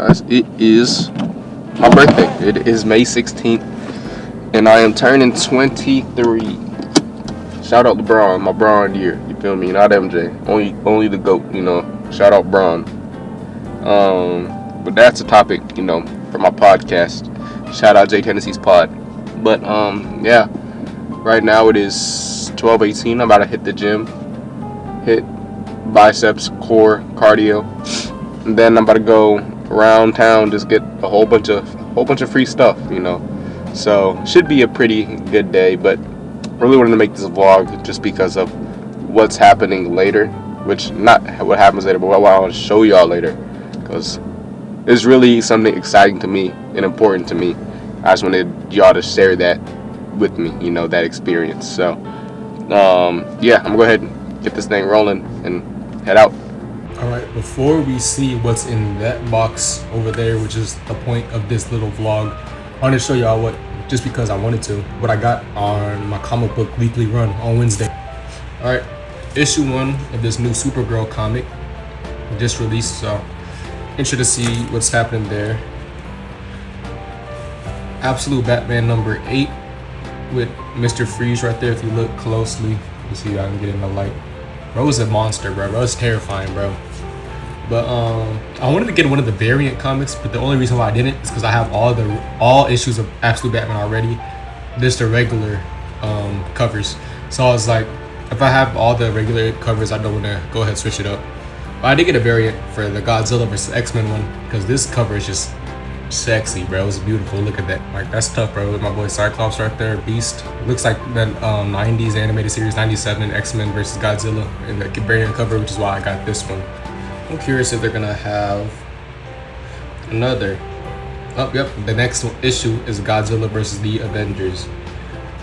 guys. It is my birthday. It is May 16th, and I am turning 23. Shout out to Braun, my Braun year. You feel me? Not MJ. Only the GOAT. Shout out Braun. But that's a topic. For my podcast. Shout out jaden.reese pod. But yeah. Right now it is 12:18. I'm about to hit the gym, hit biceps, core, cardio, and then I'm about to go around town, just get a whole bunch of free stuff. So should be a pretty good day. But really wanted to make this vlog just because of what's happening later, which not what happens later, but what I want to show y'all later, because it's really something exciting to me and important to me. I just wanted y'all to share that with me, that experience. So yeah, I'm gonna go ahead and get this thing rolling and head out. Alright, before we see what's in that box over there, which is the point of this little vlog, I want to show y'all just because I wanted to, what I got on my comic book weekly run on Wednesday. Alright, issue 1 of this new Supergirl comic just released, so interested to see what's happening there. Absolute Batman number 8 with Mr. Freeze right there. If you look closely, you see I can get in the light. Bro is a monster, bro. Bro is terrifying, bro. But I wanted to get one of the variant comics, but the only reason why I didn't is because I have all issues of Absolute Batman already. Just the regular covers. So I was like, if I have all the regular covers, I don't want to go ahead and switch it up. But I did get a variant for the Godzilla vs. X-Men one, because this cover is just sexy, bro. It's beautiful. Look at that. Like, that's tough, bro. With my boy Cyclops right there, Beast. Looks like the 90s animated series, 97 X-Men versus Godzilla in the variant cover, which is why I got this one. I'm curious if they're gonna have another. Oh, yep. The next issue is Godzilla versus the Avengers,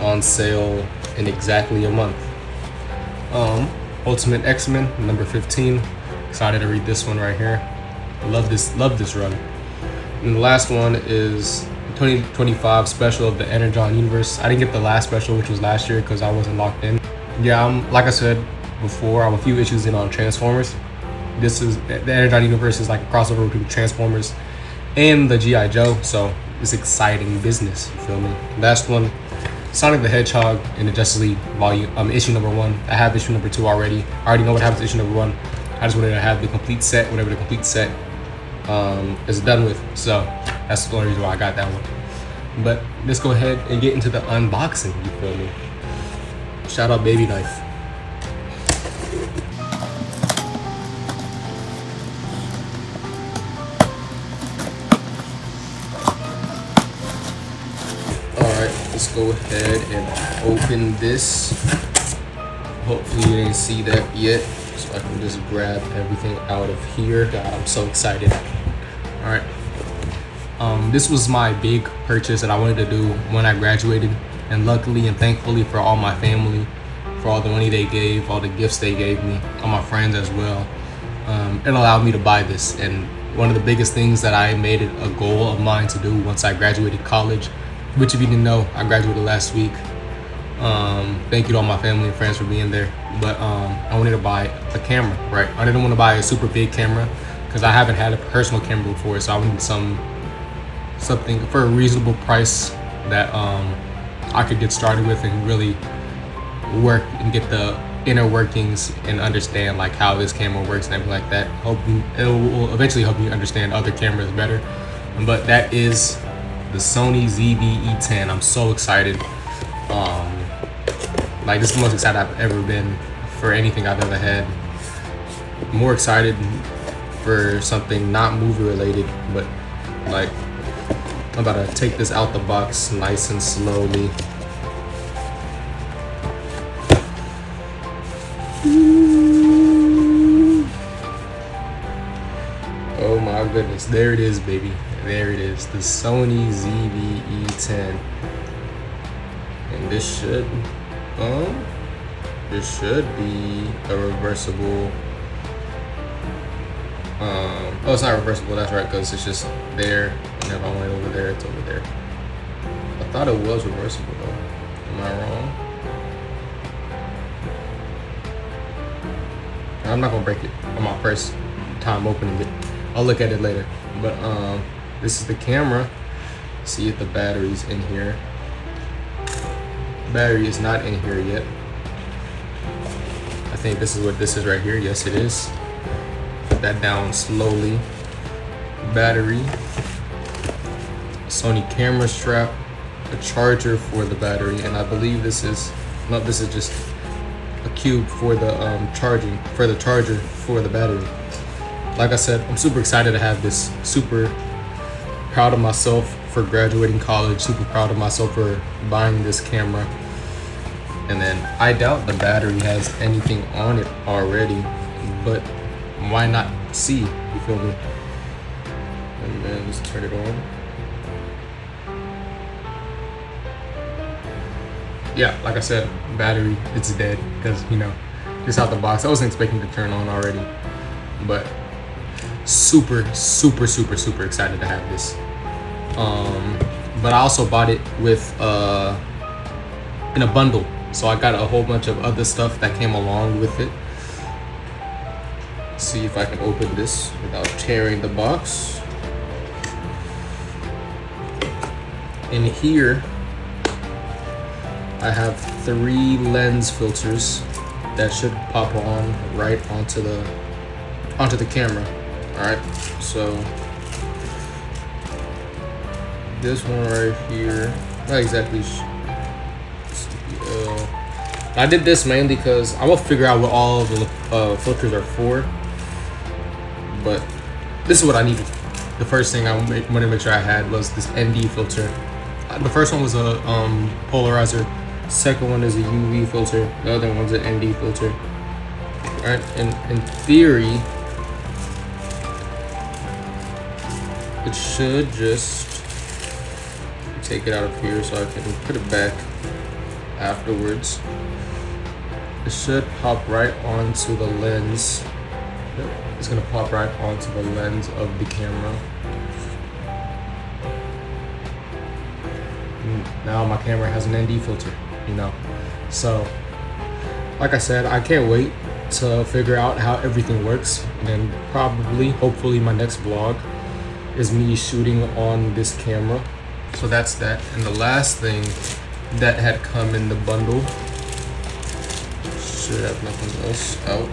on sale in exactly a month. Ultimate X-Men number 15. Excited to read this one right here. Love this run. And the last one is 2025 special of the Energon universe. I didn't get the last special, which was last year, because I wasn't locked in. Yeah, like I said before, I'm a few issues in on Transformers. This is the Energon universe is like a crossover between Transformers and the G.I. Joe, so it's exciting business. You feel me? Last one, Sonic the Hedgehog in the Justice League volume, issue number 1. I have issue number 2 already. I already know what happens to issue number 1. I just wanted to have the complete set, whatever the complete set is done with. So that's the only reason why I got that one. But let's go ahead and get into the unboxing. You feel me? Shout out Baby Knife. Alright, let's go ahead and open this. Hopefully you didn't see that yet, so I can just grab everything out of here. God, I'm so excited. Alright. This was my big purchase that I wanted to do when I graduated, and luckily and thankfully for all my family, for all the money they gave, all the gifts they gave me, all my friends as well, it allowed me to buy this. And one of the biggest things that I made it a goal of mine to do once I graduated college, which if you didn't know, I graduated last week. Thank you to all my family and friends for being there. But I wanted to buy a camera, right? I didn't want to buy a super big camera because I haven't had a personal camera before, so I wanted something for a reasonable price that I could get started with and really work and get the inner workings and understand like how this camera works and everything like that. It will eventually help me understand other cameras better. But that is the Sony ZV-E10. I'm so excited. Like, this is the most excited I've ever been for anything I've ever had. More excited for something not movie related, but like, I'm about to take this out the box nice and slowly. Oh my goodness, there it is, baby. There it is, the Sony ZV-E10. And this should be a reversible. Oh, it's not reversible, that's right, because it's just there. And if I want it over there, it's over there. I thought it was reversible though. Am I wrong? I'm not gonna break it on my first time opening it. I'll look at it later. But this is the camera. See if the battery's in here. Battery is not in here yet. I think this is what this is right here. Yes, it is. Put that down slowly. Battery, Sony camera strap, a charger for the battery, and I believe this is just a cube for the charger for the battery. Like I said, I'm super excited to have this. Super proud of myself for graduating college. Super proud of myself for buying this camera. And then I doubt the battery has anything on it already, but why not see? You feel me? And then just turn it on. Yeah, like I said, battery, it's dead because, you know, just out the box. I wasn't expecting to turn on already, but super excited to have this. But I also bought it with in a bundle, so I got a whole bunch of other stuff that came along with it. See if I can open this without tearing the box. In here, I have 3 lens filters that should pop on right onto the camera. All right, so this one right here, not exactly. I did this mainly because I will figure out what all of the filters are for. But this is what I needed. The first thing I wanted to make sure I had was this ND filter. The first one was a polarizer. Second one is a UV filter. The other one's an ND filter. All right, and in theory, it should just take it out of here so I can put it back afterwards. It should pop right onto the lens. Yep, it's gonna pop right onto the lens of the camera. Now my camera has an ND filter, you know. So, like I said, I can't wait to figure out how everything works. And then probably, hopefully, my next vlog is me shooting on this camera. So that's that. And the last thing that had come in the bundle, should have nothing else out,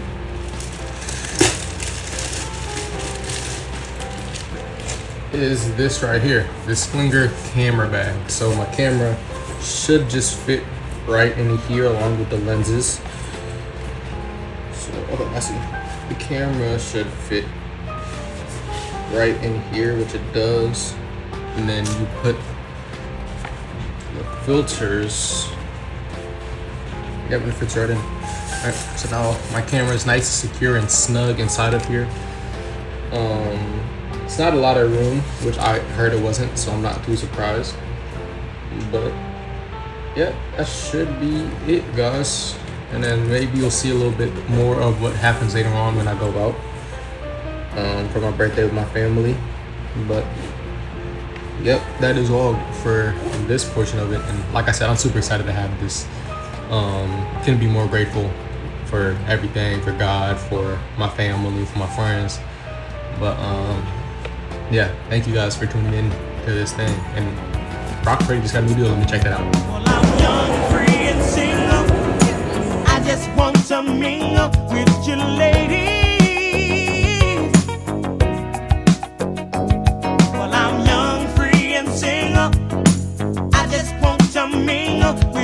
is this right here, this Slinger camera bag. So my camera should just fit right in here along with the lenses. So, I see. The camera should fit right in here, which it does. And then you put the filters. Yep, it fits right in. Alright, so now my camera is nice, secure, and snug inside of here. It's not a lot of room, which I heard it wasn't, so I'm not too surprised. But yeah, that should be it, guys. And then maybe you'll see a little bit more of what happens later on when I go out for my birthday with my family. But yep, that is all for this portion of it. And like I said, I'm super excited to have this. Couldn't be more grateful for everything, for God, for my family, for my friends. But yeah, thank you guys for tuning in to this thing. And Rock Freddy just got a new deal. Let me check that out. Well, I'm young, free, and single. I just want to mingle with you, ladies. Well, I'm young, free, and single. I just want to mingle with